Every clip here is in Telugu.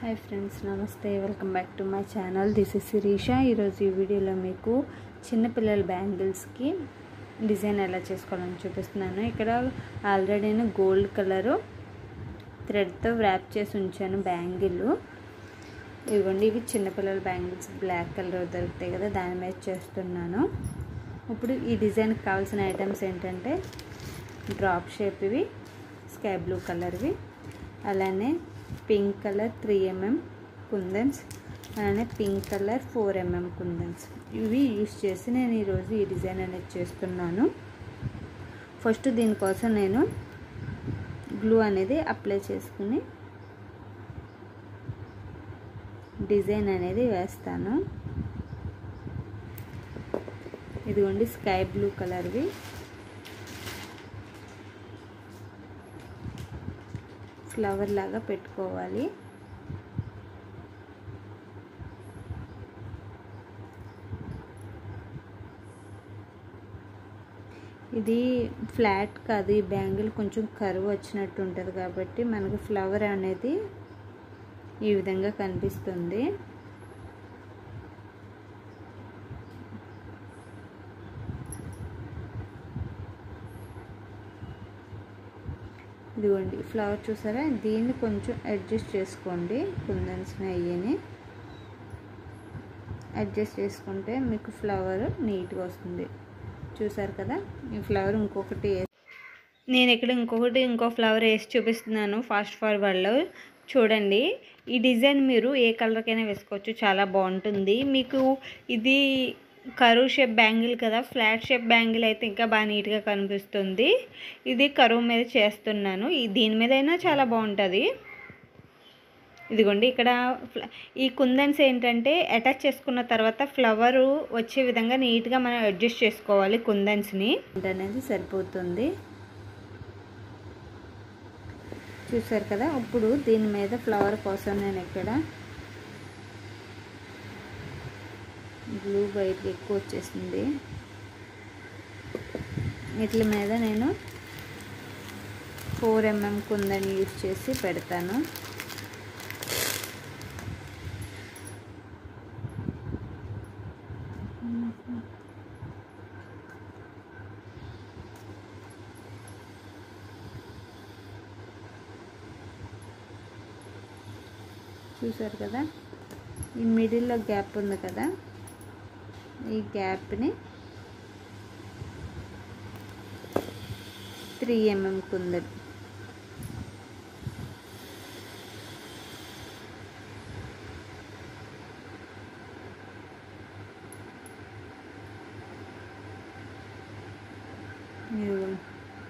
हाय फ्रेंड्स नमस्ते welcome back to my channel this is Sirisha. ఈరోజు ఈ వీడియోలో మీకు చిన్న పిల్లల బ్యాంగిల్స్కి డిజైన్ ఎలా చేసుకోవాలని చూపిస్తున్నాను। ఇక్కడ ఆల్రెడీ నేను గోల్డ్ కలర్ థ్రెడ్తో ర్యాప్ చేసి ఉంచాను బ్యాంగిల్। ఇవ్వండి, ఇవి చిన్న పిల్లల బ్యాంగిల్స్ బ్లాక్ కలర్ దొరుకుతాయి కదా, దాని మీద చేస్తున్నాను। ఇప్పుడు ఈ డిజైన్కి కావాల్సిన ఐటమ్స్ ఏంటంటే డ్రాప్ షేప్ ఇవి స్కై బ్లూ కలర్వి, అలానే పింక్ కలర్ 3 mm కుందన్స్, అలానే పింక్ కలర్ 4 mm కుందన్స్, ఇవి యూస్ చేసి నేను ఈరోజు ఈ డిజైన్ అనేది చేస్తున్నాను। ఫస్ట్ దీనికోసం నేను గ్లూ అనేది అప్లై చేసుకుని డిజైన్ అనేది వేస్తాను। ఇదిగోండి స్కై బ్లూ కలర్వి, ఫ్లవర్ లాగా పెట్టుకోవాలి। ఇది ఫ్లాట్ కాదు, ఈ బ్యాంగిల్ కొంచెం కర్వ్ వచ్చినట్టు ఉంటుంది కాబట్టి మనకు ఫ్లవర్ అనేది ఈ విధంగా కనిపిస్తుంది। ఇదిగోండి ఫ్లవర్ చూసారా, దీన్ని కొంచెం అడ్జస్ట్ చేసుకోండి, కుందన్స్ని అయ్యని అడ్జస్ట్ చేసుకుంటే మీకు ఫ్లవర్ నీట్గా వస్తుంది। చూసారు కదా, ఈ ఫ్లవర్ ఇంకొకటి నేను ఇక్కడ ఇంకో ఫ్లవర్ వేసి చూపిస్తున్నాను ఫాస్ట్ ఫార్వర్డ్లో చూడండి। ఈ డిజైన్ మీరు ఏ కలర్కైనా వేసుకోవచ్చు, చాలా బాగుంటుంది। మీకు ఇది కరువు షేప్ బ్యాంగిల్ కదా, ఫ్లాట్ షేప్ బ్యాంగిల్ అయితే ఇంకా బాగా నీట్గా కనిపిస్తుంది। ఇది కరువు మీద చేస్తున్నాను, దీని మీద అయినా చాలా బాగుంటుంది। ఇదిగోండి ఇక్కడ ఈ కుందన్స్ ఏంటంటే అటాచ్ చేసుకున్న తర్వాత ఫ్లవర్ వచ్చే విధంగా నీట్గా మనం అడ్జస్ట్ చేసుకోవాలి కుందన్స్ని అనేది సరిపోతుంది। చూసారు కదా, ఇప్పుడు దీని మీద ఫ్లవర్ కోసం నేను ఇక్కడ బ్లూ వైట్ ఎక్కువ వచ్చేసింది, వీటి మీద నేను 4 mm కుందని యూజ్ చేసి పెడతాను। చూసారు కదా, ఈ మిడిల్లో గ్యాప్ ఉంది కదా, ఈ గ్యాప్ని 3 mm కుందన్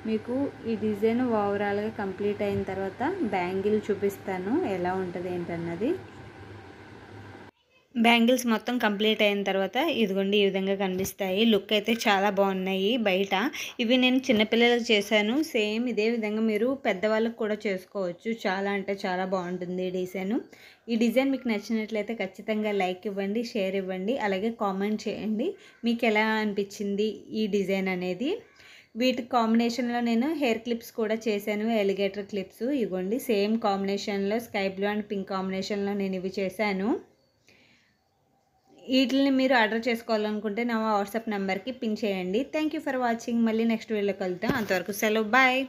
మీకు ఈ డిజైన్ ఓవరాల్గా కంప్లీట్ అయిన తర్వాత బ్యాంగిల్ చూపిస్తాను ఎలా ఉంటుంది ఏంటన్నది। బ్యాంగిల్స్ మొత్తం కంప్లీట్ అయిన తర్వాత ఇదిగోండి ఈ విధంగా కనిపిస్తాయి, లుక్ అయితే చాలా బాగున్నాయి బయట। ఇవి నేను చిన్నపిల్లలకు చేశాను, సేమ్ ఇదే విధంగా మీరు పెద్దవాళ్ళకు కూడా చేసుకోవచ్చు, చాలా అంటే చాలా బాగుంటుంది ఈ డిజైన్। ఈ డిజైన్ మీకు నచ్చినట్లయితే ఖచ్చితంగా లైక్ ఇవ్వండి, షేర్ ఇవ్వండి, అలాగే కామెంట్ చేయండి మీకు ఎలా అనిపించింది ఈ డిజైన్ అనేది। వీటి కాంబినేషన్లో నేను హెయిర్ క్లిప్స్ కూడా చేశాను, ఎలిగేటర్ క్లిప్స్, ఇవ్వండి సేమ్ కాంబినేషన్లో స్కై బ్లూ అండ్ పింక్ కాంబినేషన్లో నేను ఇవి చేశాను। వీటిని మీరు ఆర్డర్ చేసుకోవాలనుకుంటే నా వాట్సాప్ నెంబర్కి పిన్ చేయండి। థ్యాంక్ యూ ఫర్ వాచింగ్, మళ్ళీ నెక్స్ట్ వీడియోలో కలుద్దాం, అంతవరకు సెలవు, బాయ్।